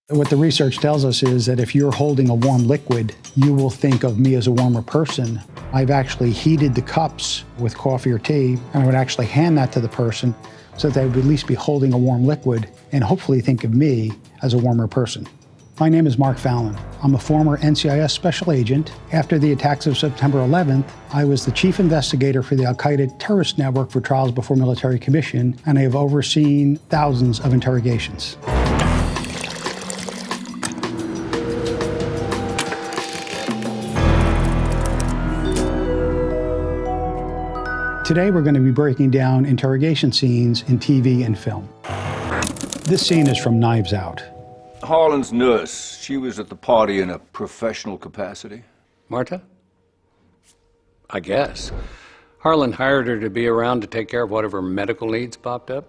What the research tells us is that if you're holding a warm liquid, you will think of me as a warmer person. I've actually heated the cups with coffee or tea, and I would actually hand that to the person so that they would at least be holding a warm liquid and hopefully think of me as a warmer person. My name is Mark Fallon. I'm a former NCIS special agent. After the attacks of September 11th, I was the chief investigator for the Al-Qaeda terrorist network for trials before military commission, and I have overseen thousands of interrogations. Today we're going to be breaking down interrogation scenes in TV and film. This scene is from Knives Out. Harlan's nurse, she was at the party in a professional capacity. Marta? I guess. Harlan hired her to be around to take care of whatever medical needs popped up.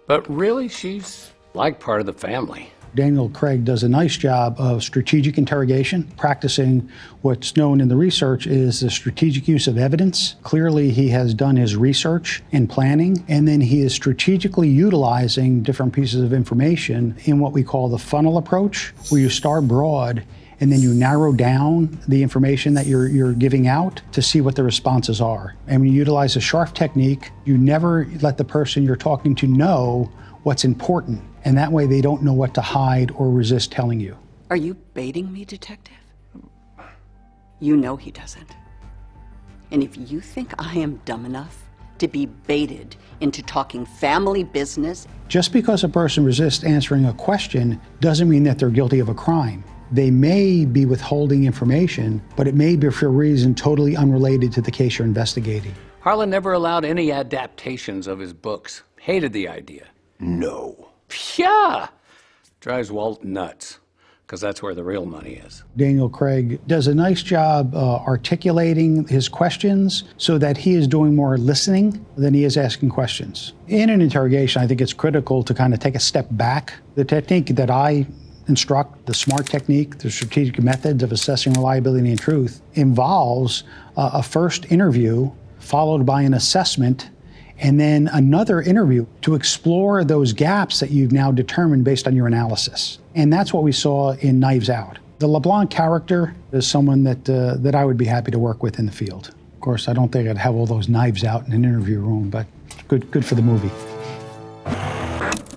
But really, she's like part of the family. Daniel Craig does a nice job of strategic interrogation, practicing what's known in the research is the strategic use of evidence. Clearly, he has done his research and planning, and then he is strategically utilizing different pieces of information in what we call the funnel approach, where you start broad and then you narrow down the information that you're giving out to see what the responses are. And when you utilize a SHARP technique, you never let the person you're talking to know what's important. And that way they don't know what to hide or resist telling you. Are you baiting me, detective? You know he doesn't. And if you think I am dumb enough to be baited into talking family business... Just because a person resists answering a question doesn't mean that they're guilty of a crime. They may be withholding information, but it may be for a reason totally unrelated to the case you're investigating. Harlan never allowed any adaptations of his books. Hated the idea. No. Yeah! Drives Walt nuts, because that's where the real money is. Daniel Craig does a nice job articulating his questions so that he is doing more listening than he is asking questions. In an interrogation, I think it's critical to kind of take a step back. The technique that I instruct, the SMART technique, the strategic methods of assessing reliability and truth, involves a first interview followed by an assessment and then another interview to explore those gaps that you've now determined based on your analysis. And that's what we saw in Knives Out. The LeBlanc character is someone that I would be happy to work with in the field. Of course, I don't think I'd have all those knives out in an interview room, but good for the movie.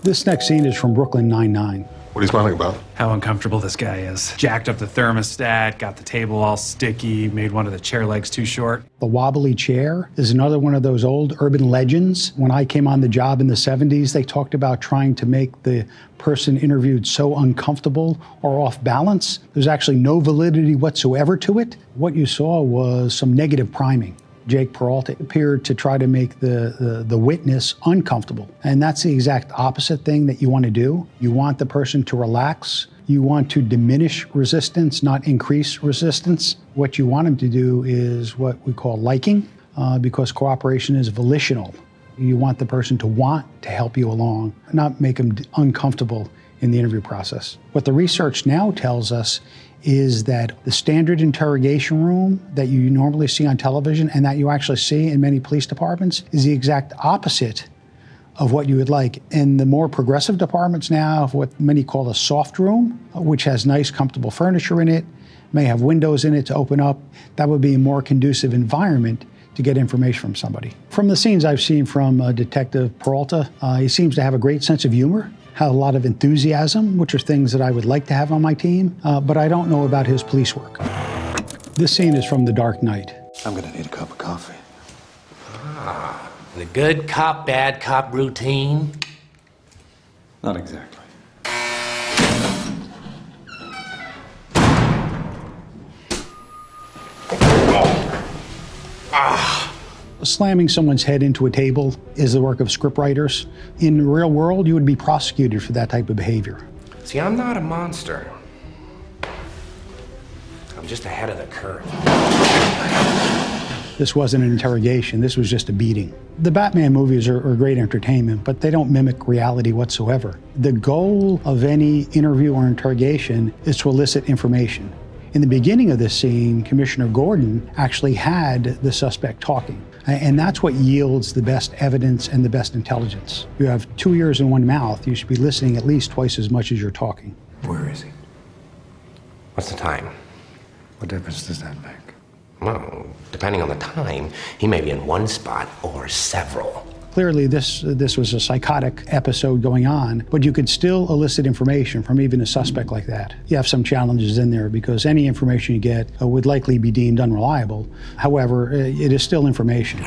This next scene is from Brooklyn Nine-Nine. What are you smiling about? How uncomfortable this guy is. Jacked up the thermostat, got the table all sticky, made one of the chair legs too short. The wobbly chair is another one of those old urban legends. When I came on the job in the 70s, they talked about trying to make the person interviewed so uncomfortable or off balance. There's actually no validity whatsoever to it. What you saw was some negative priming. Jake Peralta appeared to try to make the witness uncomfortable. And that's the exact opposite thing that you want to do. You want the person to relax. You want to diminish resistance, not increase resistance. What you want them to do is what we call liking, because cooperation is volitional. You want the person to want to help you along, not make them uncomfortable in the interview process. What the research now tells us is that the standard interrogation room that you normally see on television and that you actually see in many police departments is the exact opposite of what you would like. In the more progressive departments now have what many call a soft room, which has nice, comfortable furniture in it, may have windows in it to open up. That would be a more conducive environment to get information from somebody. From the scenes I've seen from Detective Peralta, he seems to have a great sense of humor, have a lot of enthusiasm, which are things that I would like to have on my team, but I don't know about his police work. This scene is from The Dark Knight. I'm gonna need a cup of coffee. The good cop, bad cop routine? Not exactly. Slamming someone's head into a table is the work of scriptwriters. In the real world, you would be prosecuted for that type of behavior. See, I'm not a monster. I'm just ahead of the curve. This wasn't an interrogation, this was just a beating. The Batman movies are great entertainment, but they don't mimic reality whatsoever. The goal of any interview or interrogation is to elicit information. In the beginning of this scene, Commissioner Gordon actually had the suspect talking. And that's what yields the best evidence and the best intelligence. You have 2 ears and 1 mouth. You should be listening at least twice as much as you're talking. Where is he? What's the time? What difference does that make? Well, depending on the time, he may be in one spot or several. Clearly, this was a psychotic episode going on, but you could still elicit information from even a suspect like that. You have some challenges in there because any information you get would likely be deemed unreliable. However, it is still information.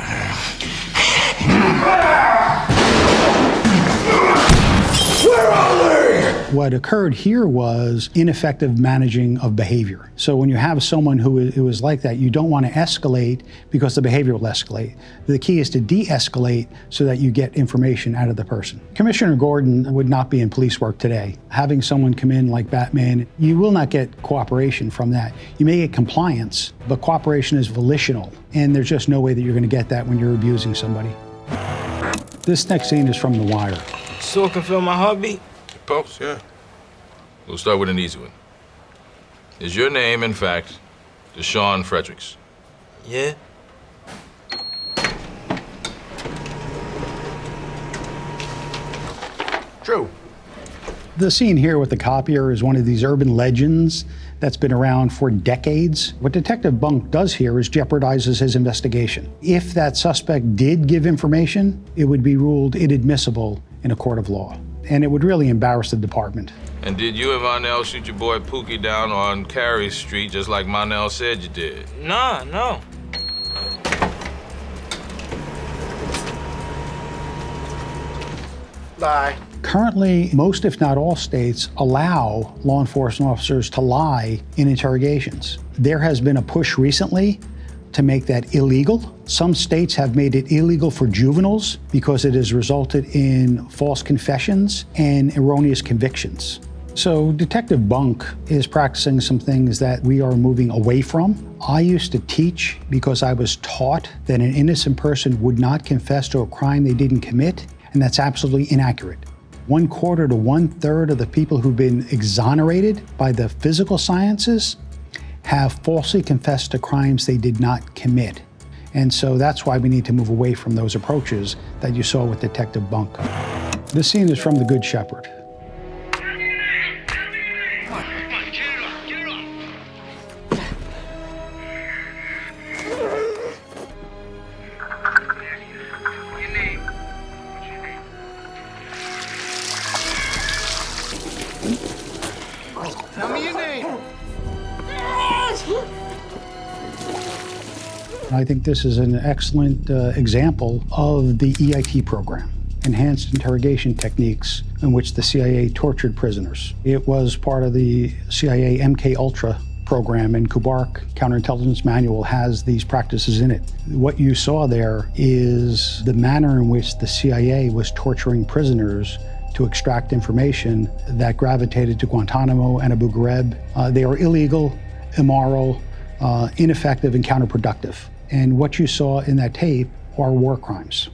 What occurred here was ineffective managing of behavior. So when you have someone who is like that, you don't want to escalate because the behavior will escalate. The key is to de-escalate so that you get information out of the person. Commissioner Gordon would not be in police work today. Having someone come in like Batman, you will not get cooperation from that. You may get compliance, but cooperation is volitional, and there's just no way that you're going to get that when you're abusing somebody. This next scene is from The Wire. So I can feel my heartbeat? Pulse, yeah. We'll start with an easy one. Is your name, in fact, Deshaun Fredericks? Yeah. True. The scene here with the copier is one of these urban legends that's been around for decades. What Detective Bunk does here is jeopardizes his investigation. If that suspect did give information, it would be ruled inadmissible in a court of law. And it would really embarrass the department. And did you and Monell shoot your boy Pookie down on Carey Street just like Monell said you did? Nah, no. Bye. Currently, most if not all states allow law enforcement officers to lie in interrogations. There has been a push recently to make that illegal. Some states have made it illegal for juveniles because it has resulted in false confessions and erroneous convictions. So Detective Bunk is practicing some things that we are moving away from. I used to teach because I was taught that an innocent person would not confess to a crime they didn't commit, and that's absolutely inaccurate. 1/4 to 1/3 of the people who've been exonerated by the physical sciences have falsely confessed to crimes they did not commit. And so that's why we need to move away from those approaches that you saw with Detective Bunk. This scene is from The Good Shepherd. Tell me your name. I think this is an excellent example of the EIT program, Enhanced Interrogation Techniques, in which the CIA tortured prisoners. It was part of the CIA MK Ultra program, and Kubark Counterintelligence Manual has these practices in it. What you saw there is the manner in which the CIA was torturing prisoners to extract information that gravitated to Guantanamo and Abu Ghraib. They are illegal, immoral, ineffective, and counterproductive. And what you saw in that tape are war crimes.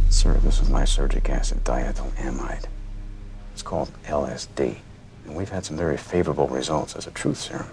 Sir, this is lysergic acid diethylamide. It's called LSD, and we've had some very favorable results as a truth serum.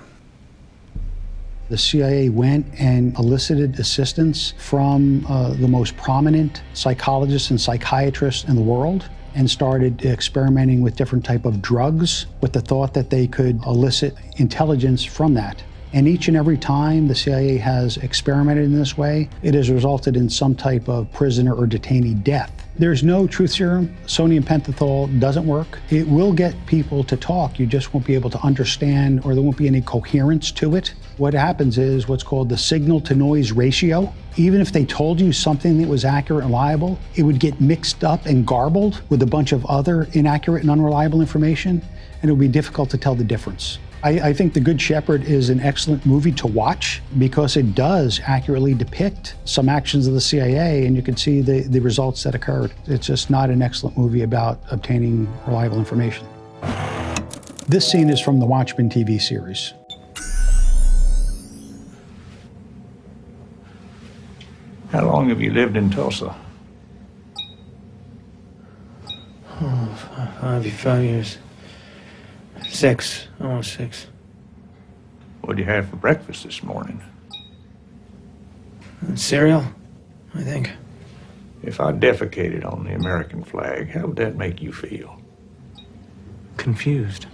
The CIA went and elicited assistance from the most prominent psychologists and psychiatrists in the world and started experimenting with different type of drugs with the thought that they could elicit intelligence from that. And each and every time the CIA has experimented in this way, it has resulted in some type of prisoner or detainee death. There's no truth serum. Sodium pentothal doesn't work. It will get people to talk. You just won't be able to understand, or there won't be any coherence to it. What happens is what's called the signal to noise ratio. Even if they told you something that was accurate and reliable, it would get mixed up and garbled with a bunch of other inaccurate and unreliable information, and it would be difficult to tell the difference. I think The Good Shepherd is an excellent movie to watch because it does accurately depict some actions of the CIA, and you can see the results that occurred. It's just not an excellent movie about obtaining reliable information. This scene is from the Watchmen TV series. How long have you lived in Tulsa? Oh, 5 years. 6, almost 6. What'd you have for breakfast this morning? Cereal, I think. If I defecated on the American flag, how would that make you feel? Confused.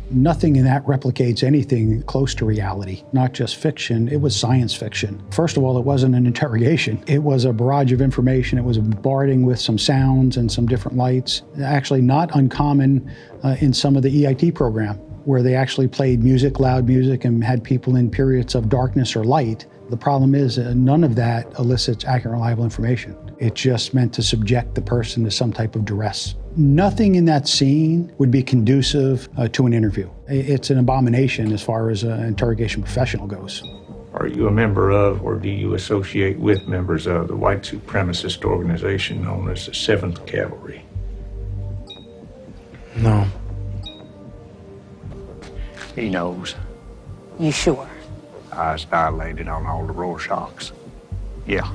Nothing in that replicates anything close to reality, not just fiction. It was science fiction. First of all, it wasn't an interrogation. It was a barrage of information. It was bombarding with some sounds and some different lights. Actually not uncommon in some of the EIT program, where they actually played music, loud music, and had people in periods of darkness or light. The problem is none of that elicits accurate, reliable information. It just meant to subject the person to some type of duress. Nothing in that scene would be conducive to an interview. It's an abomination as far as an interrogation professional goes. Are you a member of, or do you associate with members of the white supremacist organization known as the 7th Cavalry? No. He knows. You sure? Eyes dilated on all the Rorschachs. Yeah,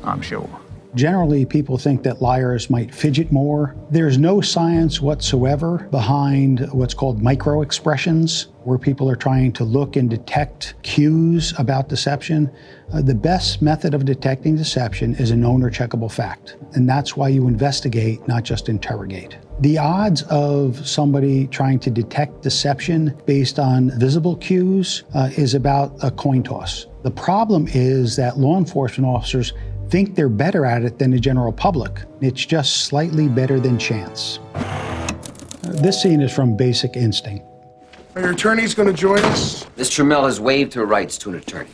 I'm sure. Generally, people think that liars might fidget more. There's no science whatsoever behind what's called micro-expressions, where people are trying to look and detect cues about deception. The best method of detecting deception is a known or checkable fact, and that's why you investigate, not just interrogate. The odds of somebody trying to detect deception based on visible cues is about a coin toss. The problem is that law enforcement officers think they're better at it than the general public. It's just slightly better than chance. This scene is from Basic Instinct. Are your attorneys going to join us? Ms. Trammell has waived her rights to an attorney.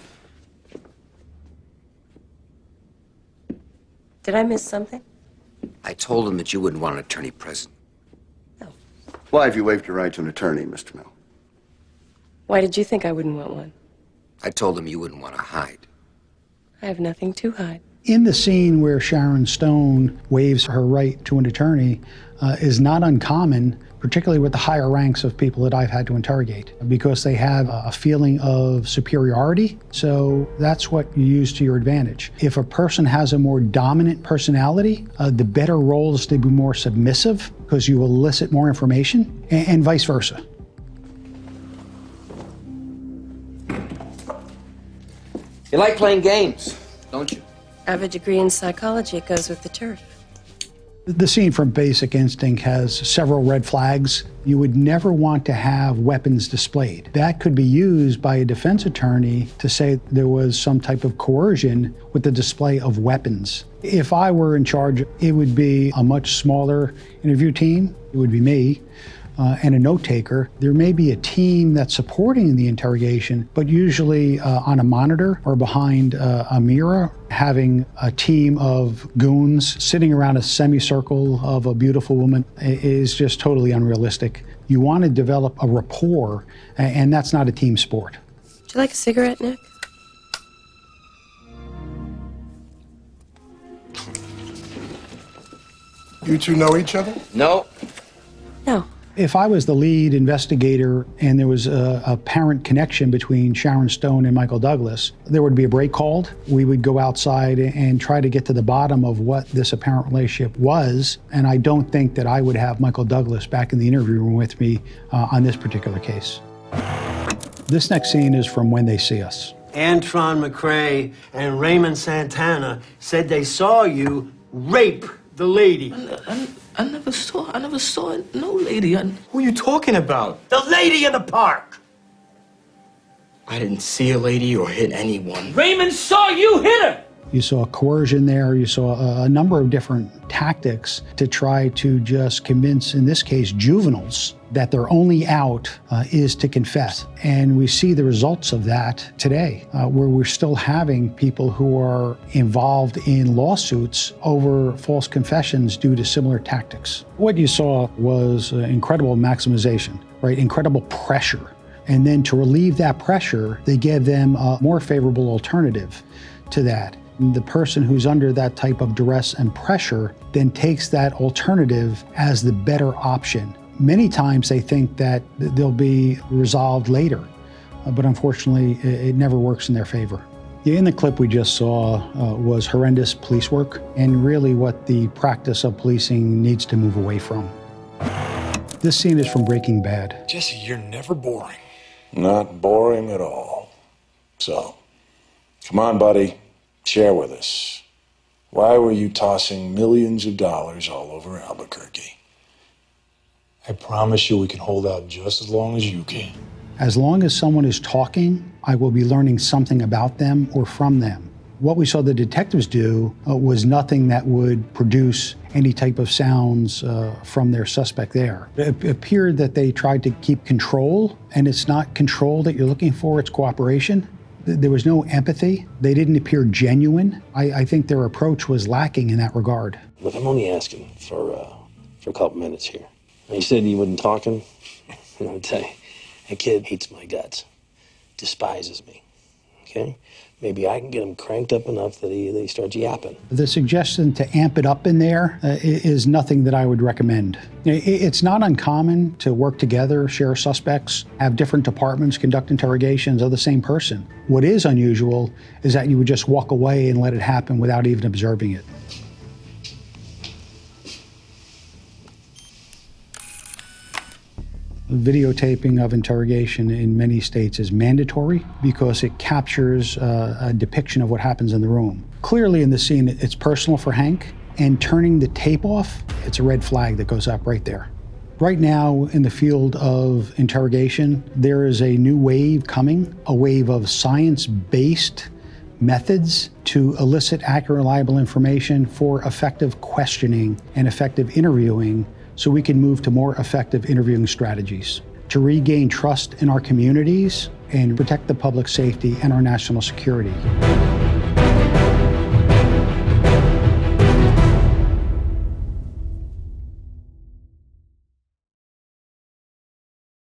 Did I miss something? I told him that you wouldn't want an attorney present. No. Why have you waived your right to an attorney, Mr. Trammell? Why did you think I wouldn't want one? I told him you wouldn't want to hide. I have nothing to hide. In the scene where Sharon Stone waives her right to an attorney is not uncommon, particularly with the higher ranks of people that I've had to interrogate, because they have a feeling of superiority. So that's what you use to your advantage. If a person has a more dominant personality, the better role is to be more submissive, because you will elicit more information, and vice versa. You like playing games, don't you? I have a degree in psychology. It goes with the turf. The scene from Basic Instinct has several red flags. You would never want to have weapons displayed. That could be used by a defense attorney to say there was some type of coercion with the display of weapons. If I were in charge, it would be a much smaller interview team. It would be me and a note taker. There may be a team that's supporting the interrogation, but usually on a monitor or behind a mirror, having a team of goons sitting around a semicircle of a beautiful woman is just totally unrealistic. You want to develop a rapport, and that's not a team sport. Would you like a cigarette, Nick? You two know each other? No. No. If I was the lead investigator and there was a apparent connection between Sharon Stone and Michael Douglas, there would be a break called. We would go outside and try to get to the bottom of what this apparent relationship was. And I don't think that I would have Michael Douglas back in the interview room with me on this particular case. This next scene is from When They See Us. Antron McCrae and Raymond Santana said they saw you rape the lady. I never saw no lady. Who are you talking about? The lady in the park. I didn't see a lady or hit anyone. Raymond saw you hit her. You saw coercion there. You saw a number of different tactics to try to just convince, in this case, juveniles that their only out is to confess. And we see the results of that today, where we're still having people who are involved in lawsuits over false confessions due to similar tactics. What you saw was incredible maximization, right? Incredible pressure. And then to relieve that pressure, they gave them a more favorable alternative to that. The person who's under that type of duress and pressure then takes that alternative as the better option. Many times they think that they'll be resolved later, but unfortunately it never works in their favor. In the clip we just saw was horrendous police work and really what the practice of policing needs to move away from. This scene is from Breaking Bad. Jesse, you're never boring. Not boring at all. So, come on, buddy. Share with us. Why were you tossing millions of dollars all over Albuquerque? I promise you we can hold out just as long as you can. As long as someone is talking, I will be learning something about them or from them. What we saw the detectives do was nothing that would produce any type of sounds from their suspect there. It appeared that they tried to keep control, and it's not control that you're looking for, it's cooperation. There was no empathy. They didn't appear genuine. I think their approach was lacking in that regard. Look, I'm only asking for a couple minutes here. You said you wasn't talking. I'll tell you, that kid hates my guts, despises me, okay? Maybe I can get him cranked up enough that he starts yapping. The suggestion to amp it up in there is nothing that I would recommend. It's not uncommon to work together, share suspects, have different departments conduct interrogations of the same person. What is unusual is that you would just walk away and let it happen without even observing it. Videotaping of interrogation in many states is mandatory because it captures a depiction of what happens in the room. Clearly in the scene, it's personal for Hank, and turning the tape off, it's a red flag that goes up right there. Right now in the field of interrogation, there is a new wave coming, a wave of science-based methods to elicit accurate, reliable information for effective questioning and effective interviewing, so we can move to more effective interviewing strategies to regain trust in our communities and protect the public safety and our national security.